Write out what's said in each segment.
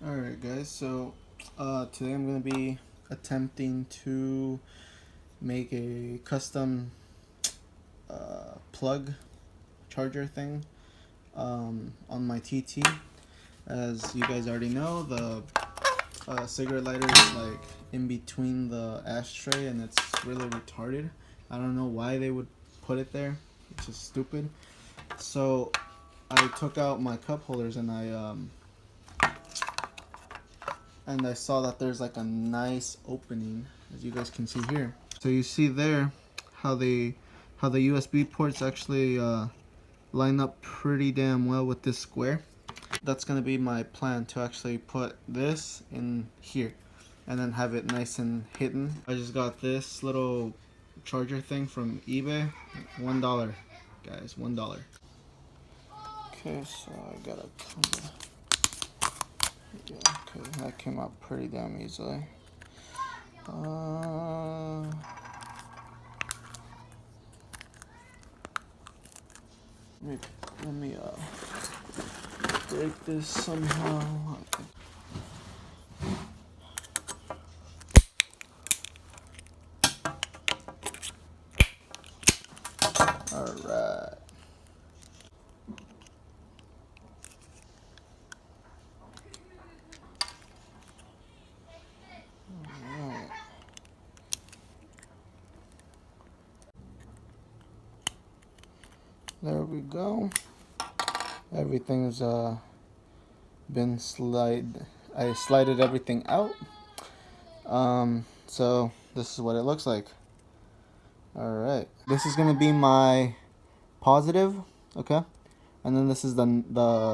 Alright guys, so today I'm going to be attempting to make a custom plug charger thing on my TT. As you guys already know, the cigarette lighter is like in between the ashtray and it's really retarded. I don't know why they would put it there, it's just stupid. So I took out my cup holders and I saw that there's like a nice opening, as you guys can see here. So you see there how the USB ports actually line up pretty damn well with this square. That's gonna be my plan, to actually put this in here and then have it nice and hidden. I just got this little charger thing from eBay. $1, guys, $1. Okay, so I gotta come. Yeah, okay, that came out pretty damn easily. Let me break this somehow. Alright. There we go. Everything's been I slided everything out. So this is what it looks like. Alright. This is gonna be my positive, okay? And then this is the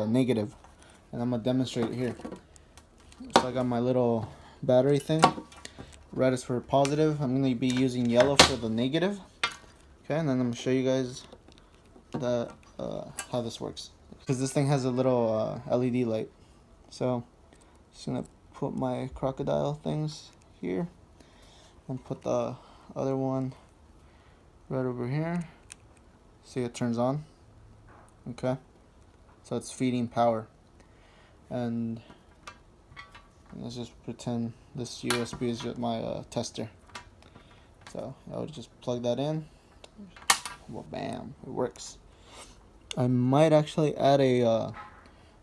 negative. And I'm gonna demonstrate it here. So I got my little battery thing. Red is for positive. I'm gonna be using yellow for the negative. Okay, and then I'm gonna show you guys that how this works, because this thing has a little LED light. So just gonna put my crocodile things here and put the other one right over here. See, it turns on. Okay, so it's feeding power. And let's just pretend this USB is just my tester. So I would just plug that in. Well, bam, it works. I might actually add a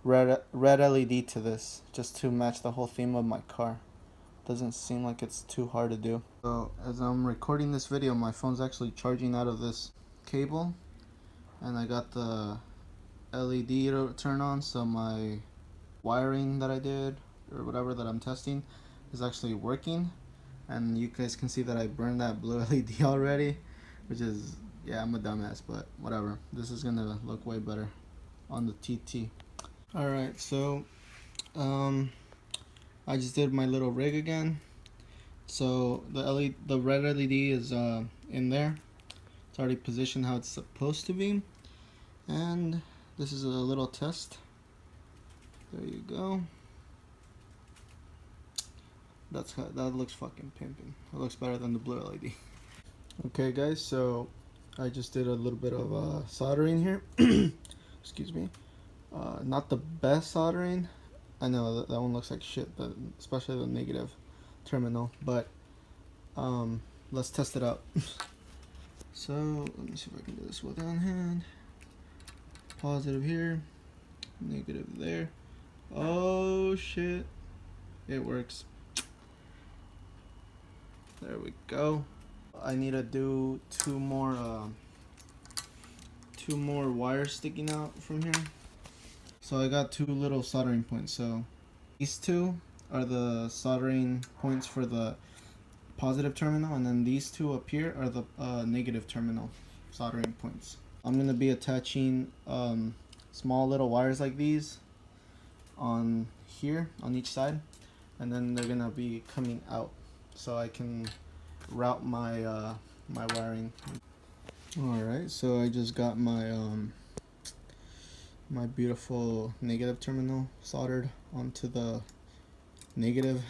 red LED to this, just to match the whole theme of my car. Doesn't seem like it's too hard to do. So as I'm recording this video, my phone's actually charging out of this cable, and I got the LED to turn on, so my wiring that I did, or whatever that I'm testing, is actually working. And you guys can see that I burned that blue LED already, which is, yeah, I'm a dumbass, but whatever. This is gonna look way better on the TT. Alright, so I just did my little rig again. So the red LED is in there. It's already positioned how it's supposed to be. And this is a little test. There you go. That looks fucking pimping. It looks better than the blue LED. Okay guys, so I just did a little bit of soldering here. Excuse me. Not the best soldering. I know that one looks like shit, but especially the negative terminal. But let's test it out. So let me see if I can do this with one hand. Positive here, negative there. Oh shit, it works. There we go. I need to do two more wires sticking out from here. So I got two little soldering points. So these two are the soldering points for the positive terminal, and then these two up here are the negative terminal soldering points. I'm gonna be attaching small little wires like these on here on each side, and then they're gonna be coming out so I can route my my wiring. Alright, so I just got my my beautiful negative terminal soldered onto the negative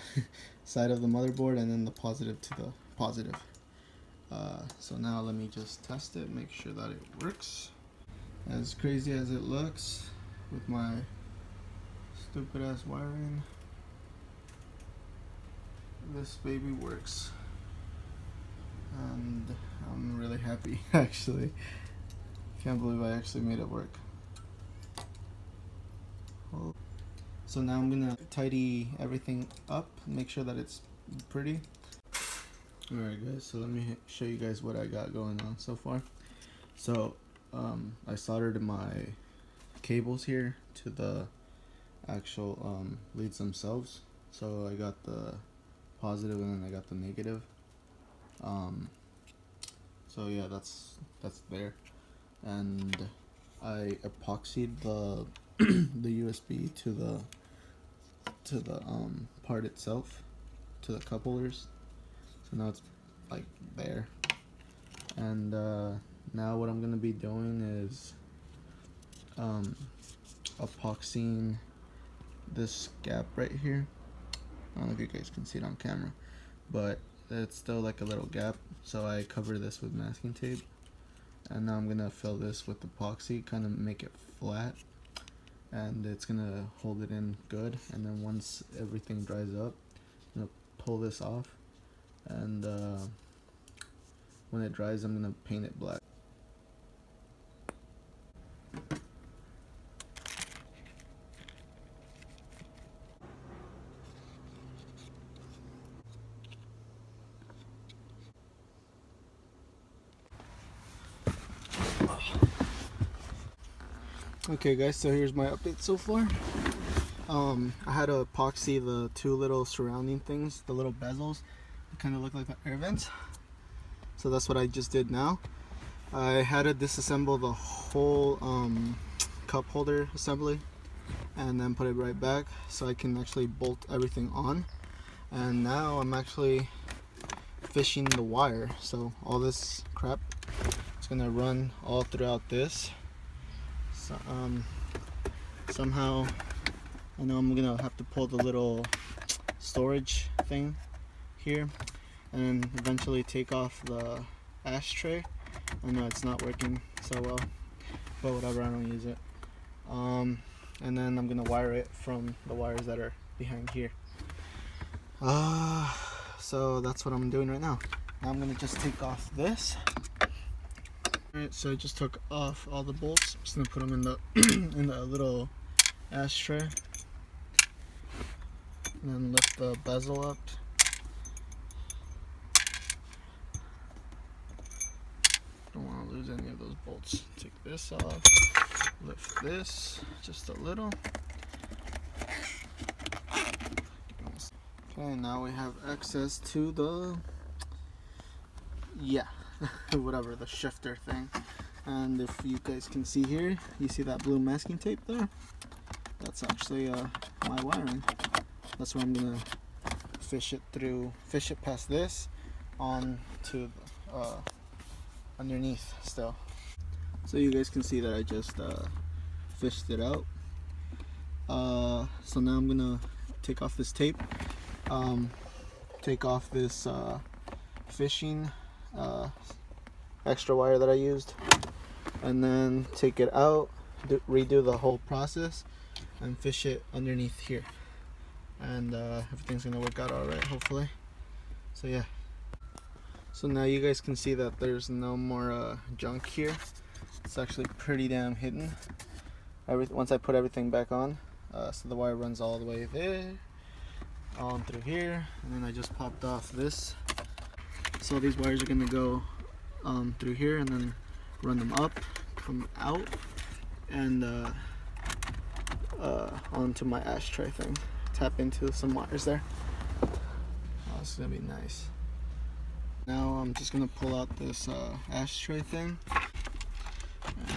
side of the motherboard, and then the positive to the positive. So now let me just test it, make sure that it works. As crazy as it looks with my stupid ass wiring, this baby works, and I'm really happy. Actually, can't believe I actually made it work. So now I'm gonna tidy everything up, make sure that it's pretty. Alright guys, so let me show you guys what I got going on so far. So I soldered my cables here to the actual leads themselves. So I got the positive and then I got the negative. So yeah, that's there. And I epoxied the the USB to the part itself, to the couplers. So now it's like there. And now what I'm gonna be doing is epoxying this gap right here. I don't know if you guys can see it on camera, but it's still like a little gap, so I cover this with masking tape, and now I'm gonna fill this with epoxy, kind of make it flat, and it's gonna hold it in good. And then once everything dries up, I'm gonna pull this off, and when it dries I'm gonna paint it black. Okay guys, so here's my update so far. I had to epoxy the two little surrounding things, the little bezels. They kind of look like air vents. So that's what I just did now. I had to disassemble the whole cup holder assembly and then put it right back so I can actually bolt everything on. And now I'm actually fishing the wire. So all this crap is gonna run all throughout this. So, somehow I know I'm gonna have to pull the little storage thing here and eventually take off the ashtray. I know it's not working so well, but whatever, I don't use it. And then I'm gonna wire it from the wires that are behind here. So that's what I'm doing right now. Now I'm gonna just take off this. Alright, so I just took off all the bolts. I'm just gonna put them in the in the little ashtray, and then lift the bezel up. Don't want to lose any of those bolts. Take this off. Lift this just a little. Okay, now we have access to the whatever, the shifter thing. And if you guys can see here, you see that blue masking tape there? That's actually my wiring. That's where I'm gonna fish it past this on to underneath still. So you guys can see that I just fished it out. So now I'm gonna take off this tape, take off this fishing extra wire that I used, and then take it out, redo the whole process, and fish it underneath here. And everything's gonna work out alright, hopefully. So yeah. So now you guys can see that there's no more junk here. It's actually pretty damn hidden. Once I put everything back on, so the wire runs all the way there, on through here, and then I just popped off this. So these wires are gonna go through here and then run them up, come out, and onto my ashtray thing. Tap into some wires there. Oh, this is gonna be nice. Now I'm just gonna pull out this ashtray thing,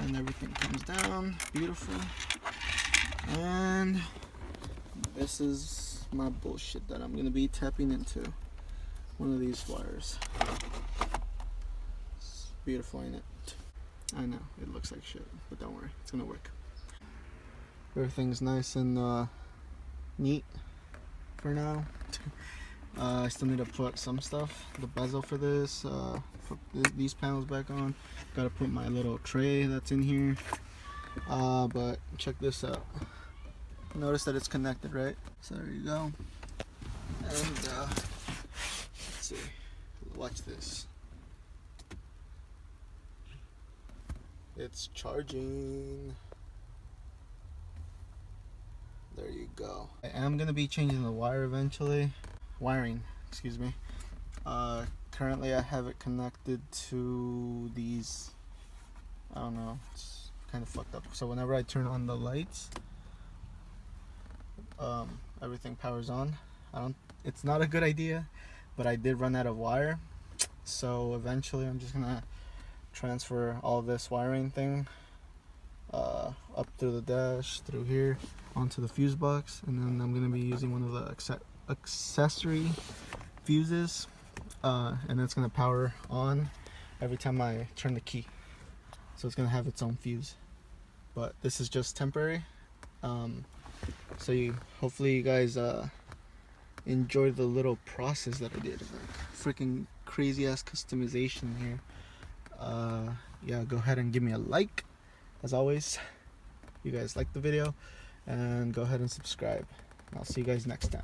and everything comes down beautiful. And this is my bullshit that I'm gonna be tapping into one of these wires. It's beautiful, ain't it? I know it looks like shit, but don't worry, it's gonna work. Everything's nice and neat for now. I still need to put some stuff, the bezel for this, put these panels back on. Gotta put my little tray that's in here. But check this out. Notice that it's connected, right? So there you go. And see. Watch this. It's charging. There you go. I am gonna be changing the wire eventually. Wiring, excuse me. Currently I have it connected to these, I don't know, it's kind of fucked up. So whenever I turn on the lights, everything powers on. It's not a good idea, but I did run out of wire. So eventually I'm just gonna transfer all this wiring thing up through the dash, through here, onto the fuse box, and then I'm gonna be using one of the accessory fuses, and it's gonna power on every time I turn the key. So it's gonna have its own fuse, but this is just temporary. So hopefully you guys enjoy the little process that I did. Freaking crazy ass customization here. Yeah, go ahead and give me a like. As always, you guys like the video, and go ahead and subscribe. I'll see you guys next time.